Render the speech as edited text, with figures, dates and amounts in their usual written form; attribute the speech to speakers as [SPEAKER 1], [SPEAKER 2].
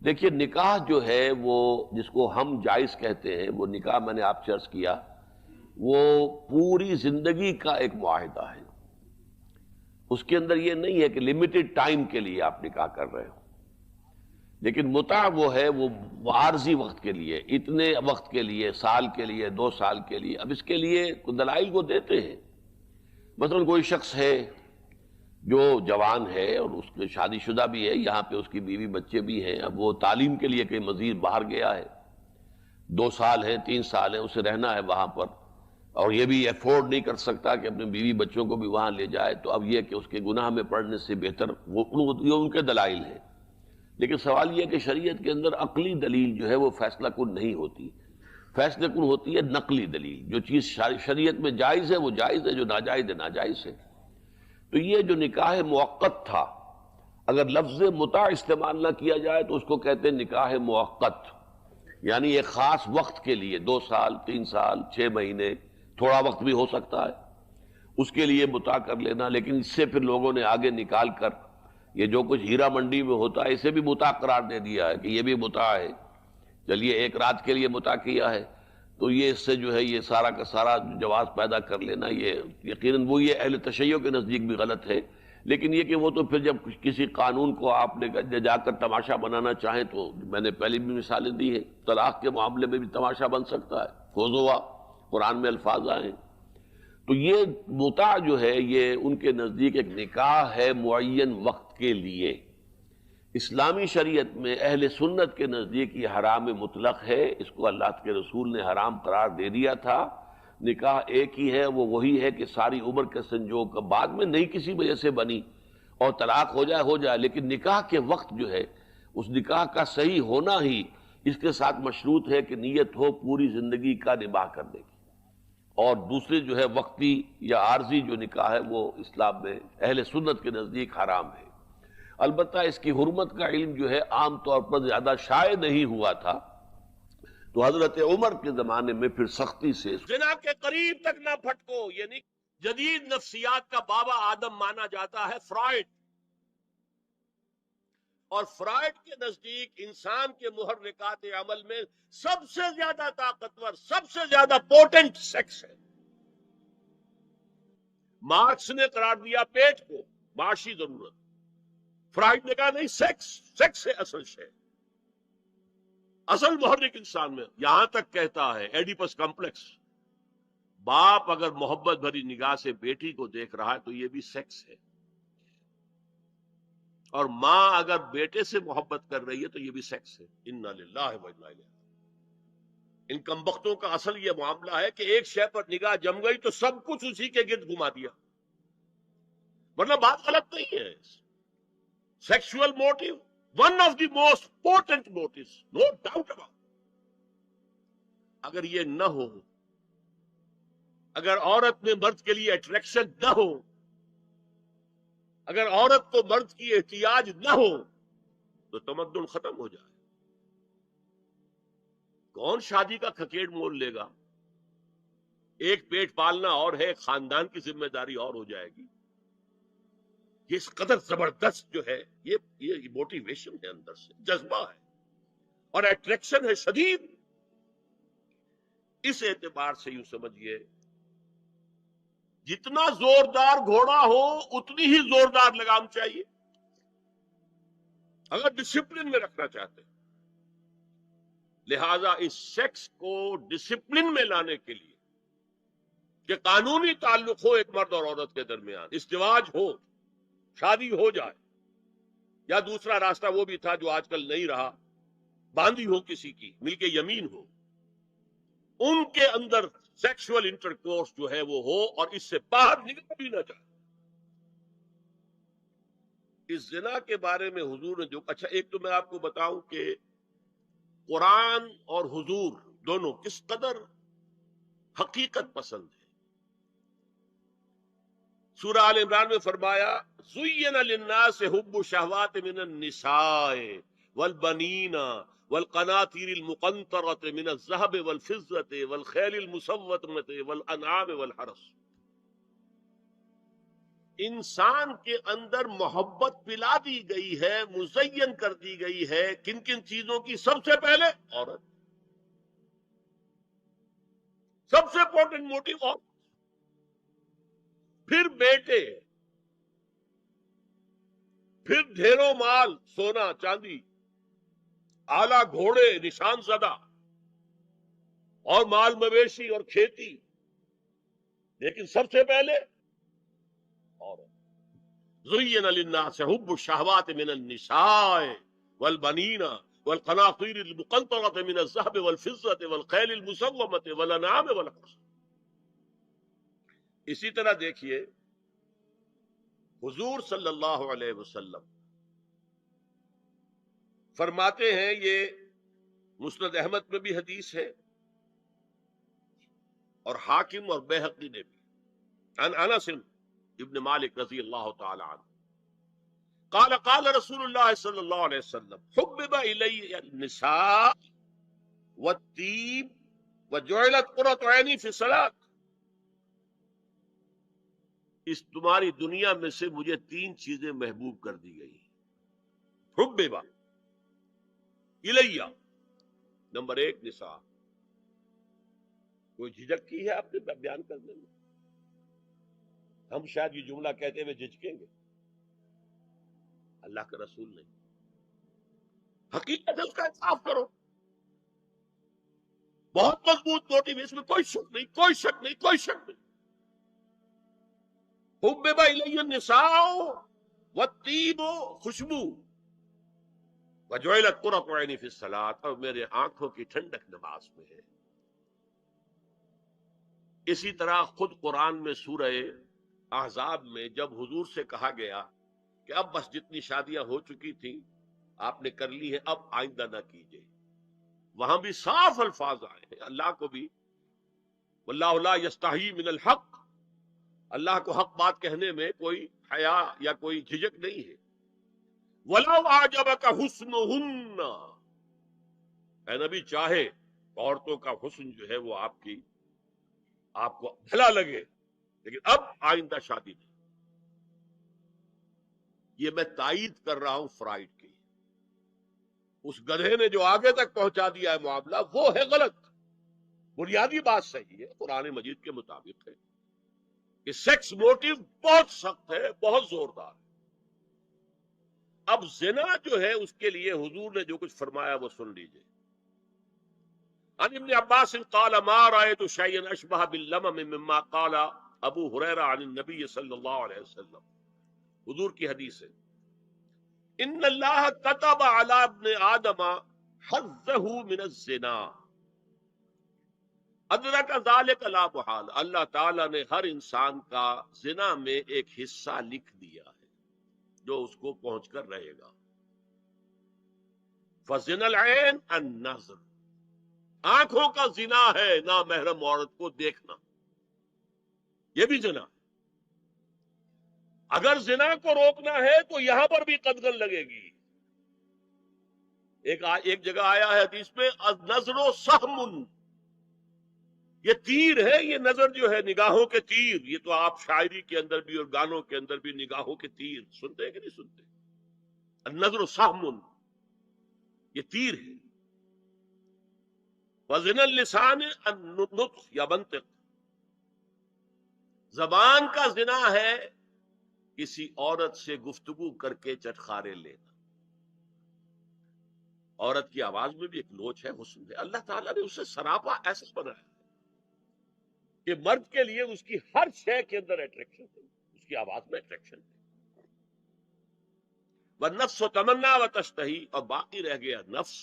[SPEAKER 1] دیکھیے نکاح جو ہے وہ جس کو ہم جائز کہتے ہیں، وہ نکاح میں نے آپ سے عرض کیا وہ پوری زندگی کا ایک معاہدہ ہے۔ اس کے اندر یہ نہیں ہے کہ لمیٹڈ ٹائم کے لیے آپ نکاح کر رہے ہو، لیکن متع وہ ہے وہ عارضی وقت کے لیے، اتنے وقت کے لیے، سال کے لیے، 2 سال کے لیے۔ اب اس کے لیے دلائل وہ دیتے ہیں۔ مثلا کوئی شخص ہے جو جوان ہے اور اس کے شادی شدہ بھی ہے، یہاں پہ اس کی بیوی بچے بھی ہیں، اب وہ تعلیم کے لیے کہیں مزید باہر گیا ہے، 2 سال ہیں، 3 سال ہیں، اسے رہنا ہے وہاں پر، اور یہ بھی افورڈ نہیں کر سکتا کہ اپنے بیوی بچوں کو بھی وہاں لے جائے، تو اب یہ کہ اس کے گناہ میں پڑنے سے بہتر یہ ان کے دلائل ہیں۔ لیکن سوال یہ ہے کہ شریعت کے اندر عقلی دلیل جو ہے وہ فیصلہ کن نہیں ہوتی، فیصلہ کن ہوتی ہے نقلی دلیل۔ جو چیز شریعت میں جائز ہے وہ جائز ہے، جو ناجائز ہے ناجائز ہے۔ تو یہ جو نکاح موقت تھا، اگر لفظ متع استعمال نہ کیا جائے تو اس کو کہتے ہیں نکاح موقت، یعنی ایک خاص وقت کے لیے، 2 سال، 3 سال، 6 مہینے، تھوڑا وقت بھی ہو سکتا ہے، اس کے لیے متع کر لینا۔ لیکن اس سے پھر لوگوں نے آگے نکال کر یہ جو کچھ ہیرا منڈی میں ہوتا ہے اسے بھی متع قرار دے دیا ہے کہ یہ بھی متع ہے، چلیے ایک رات کے لیے متع کیا ہے تو یہ اس سے جو ہے یہ سارا کا سارا جواز پیدا کر لینا، یہ یقیناً وہ یہ اہل تشیع کے نزدیک بھی غلط ہے۔ لیکن یہ کہ وہ تو پھر جب کسی قانون کو آپ نے جا کر تماشا بنانا چاہیں تو میں نے پہلے بھی مثالیں دی ہیں، طلاق کے معاملے میں بھی تماشا بن سکتا ہے، خذوا قرآن میں الفاظ آئے ہیں۔ تو یہ متع جو ہے یہ ان کے نزدیک ایک نکاح ہے معین وقت کے لیے۔ اسلامی شریعت میں اہل سنت کے نزدیک یہ حرام مطلق ہے، اس کو اللہ کے رسول نے حرام قرار دے دیا تھا۔ نکاح ایک ہی ہے، وہ وہی ہے کہ ساری عمر کے سنجوگ بعد میں نہیں کسی وجہ سے بنی اور طلاق ہو جائے، لیکن نکاح کے وقت جو ہے اس نکاح کا صحیح ہونا ہی اس کے ساتھ مشروط ہے کہ نیت ہو پوری زندگی کا نباہ کرنے کی۔ اور دوسری جو ہے وقتی یا عارضی جو نکاح ہے وہ اسلام میں اہل سنت کے نزدیک حرام ہے۔ البتہ اس کی حرمت کا علم جو ہے عام طور پر زیادہ شائع نہیں ہوا تھا، تو حضرت عمر کے زمانے میں پھر سختی سے
[SPEAKER 2] زنا کے قریب تک نہ پھٹکو، یعنی جدید نفسیات کا بابا آدم مانا جاتا ہے فرائڈ، اور فرائڈ کے نزدیک انسان کے محرکات عمل میں سب سے زیادہ طاقتور، سب سے زیادہ پوٹنٹ سیکس ہے۔ مارکس نے قرار دیا پیٹ کو معاشی ضرورت، فرائڈ نے کہا نہیں، سیکس ہے اصل شے، اصل محرک انسان میں۔ یہاں تک کہتا ہے ایڈیپس کمپلیکس، باپ اگر محبت بھری نگاہ سے بیٹی کو دیکھ رہا ہے تو یہ بھی سیکس ہے، اور ماں اگر بیٹے سے محبت کر رہی ہے تو یہ بھی سیکس ہے۔ انا للہ و انا الیہ۔ ان کمبختوں کا اصل یہ معاملہ ہے کہ ایک شے پر نگاہ جم گئی تو سب کچھ اسی کے گرد گھما دیا، ورنہ بات غلط نہیں ہے۔ Sexual motive one of the most important motives, no doubt about. اگر یہ نہ ہو، اگر عورت میں مرد کے لیے اٹریکشن نہ ہو، اگر عورت کو مرد کی احتیاج نہ ہو تو تمدن ختم ہو جائے۔ کون شادی کا کھکیڑ مول لے گا؟ ایک پیٹ پالنا اور ہے، خاندان کی ذمہ داری اور ہو جائے گی۔ یہ اس قدر زبردست جو ہے یہ موٹیویشن ہے، اندر سے جذبہ ہے اور اٹریکشن ہے شدید۔ اس اعتبار سے یوں سمجھیے جتنا زوردار گھوڑا ہو اتنی ہی زوردار لگام چاہیے اگر ڈسپلن میں رکھنا چاہتے ہیں۔ لہذا اس سیکس کو ڈسپلن میں لانے کے لیے کہ قانونی تعلق ہو ایک مرد اور عورت کے درمیان، ازدواج ہو، شادی ہو جائے، یا دوسرا راستہ وہ بھی تھا جو آج کل نہیں رہا، باندھی ہو کسی کی، مل کے یمین ہو، ان کے اندر سیکشول انٹرکورس جو ہے وہ ہو اور اس سے باہر نکل بھی نہ جائے۔ اس زنا کے بارے میں حضور نے جو اچھا، ایک تو میں آپ کو بتاؤں کہ قرآن اور حضور دونوں کس قدر حقیقت پسند ہے۔ سورہ آل عمران میں فرمایا زُيِّنَ لِلنَّاسِ حُبُّ الشَّهَوَاتِ مِنَ النِّسَاءِ وَالْبَنِينَ وَالْقَنَاطِيرِ الْمُقَنطَرَةِ مِنَ الذَّهَبِ وَالْفِضَّةِ وَالْخَيْلِ الْمُسَوَّمَةِ وَالْأَنْعَامِ وَالْحَرْثِ۔ انسان کے اندر محبت پلا دی گئی ہے، مزین کر دی گئی ہے کن کن چیزوں کی؟ سب سے پہلے عورت، سب سے امپورٹنٹ موٹیو عورت، پھر بیٹے، پھر ڈھیروں مال، سونا چاندی، آلہ گھوڑے نشان زدہ، اور مال مویشی اور کھیتی، لیکن سب سے پہلے عورت۔ زین للناس حب الشہوات من النساء والبنین والقناطیر المقنطرة من الذهب والفضة والخیل المسومة والانعام والحرث۔ اسی طرح دیکھیے حضور صلی اللہ علیہ وسلم فرماتے ہیں، یہ مسند احمد میں بھی حدیث ہے اور حاکم اور بیہقی نے بھی، عن انس ابن مالک رضی اللہ تعالی عنہ قال قال رسول اللہ صلی اللہ علیہ وسلم حبب الی النساء والطیب وجعلت قرۃ عینی فی الصلاۃ۔ اس تمہاری دنیا میں سے مجھے 3 چیزیں محبوب کر دی گئی۔ حبب الی، نمبر 1 نساء۔ کوئی جھجک کی ہے آپ نے بیان کرنے میں؟ ہم شاید یہ جملہ کہتے ہوئے جھجکیں گے، اللہ کا رسول نہیں۔ حقیقت ہے اس کا اعتراف کرو، بہت مضبوط موٹیو، اس میں کوئی شک نہیں، کوئی شک نہیں، کوئی شک نہیں۔ حبب الی النساء والطیب، خوشبو، وجعلت قرۃ عینی فی الصلاۃ، اور میرے آنکھوں کی ٹھنڈک نماز میں ہے۔ اسی طرح خود قرآن میں سورہ احزاب میں جب حضور سے کہا گیا کہ اب بس جتنی شادیاں ہو چکی تھیں آپ نے کر لی ہے، اب آئندہ نہ کیجیے، وہاں بھی صاف الفاظ آئے ہیں، اللہ کو بھی واللہ لا یستحی من الحق، اللہ کو حق بات کہنے میں کوئی حیا یا کوئی جھجک نہیں ہے۔ وَلَوْ أَعْجَبَكَ حُسْنُهُنَّ، اے نبی چاہے عورتوں کا حسن جو ہے وہ آپ کو بھلا لگے، لیکن اب آئندہ شادی نہیں۔ یہ میں تائید کر رہا ہوں فرائڈ کی، اس گدھے نے جو آگے تک پہنچا دیا ہے معاملہ وہ ہے غلط۔ بنیادی بات صحیح ہے، قرآن مجید کے مطابق ہے کہ سیکس موٹیو بہت سخت ہے، بہت زوردار ہے۔ اب زنا جو ہے اس کے لیے حضور نے جو کچھ فرمایا وہ سن لیجئے۔ عن ابن عباس قال ما رأيت شيئا اشبه باللمم مما قال ابو ہریرہ عن النبی صلی اللہ علیہ وسلم۔ حضور کی حدیث ہے، ان اللہ كتب على ابن آدم حظه من الزنا ادرک ذلك لا محال، اللہ تعالیٰ نے ہر انسان کا زنا میں ایک حصہ لکھ دیا ہے جو اس کو پہنچ کر رہے گا۔ فزنا العین النظر، آنکھوں کا زنا ہے نامحرم عورت کو دیکھنا، یہ بھی زنا ہے۔ اگر زنا کو روکنا ہے تو یہاں پر بھی قدغن لگے گی۔ ایک جگہ آیا ہے حدیث میں النظر سہم، یہ تیر ہے، یہ نظر جو ہے نگاہوں کے تیر، یہ تو آپ شاعری کے اندر بھی اور گانوں کے اندر بھی نگاہوں کے تیر سنتے ہیں کہ نہیں سنتے؟ النظر سہم، یہ تیر ہے۔ وزن اللسان النطق یا منطق، زبان کا زنا ہے کسی عورت سے گفتگو کر کے چٹخارے لینا۔ عورت کی آواز میں بھی ایک لوچ ہے، حسن ہے، اللہ تعالیٰ نے اسے سراپا ایسا بنایا کہ مرد کے لیے اس کی ہر شے کے اندر اٹریکشن ہے، اس کی آواز میں اٹریکشن ہے۔ والنفس تمنا و تشتہی، اور باقی رہ گیا نفس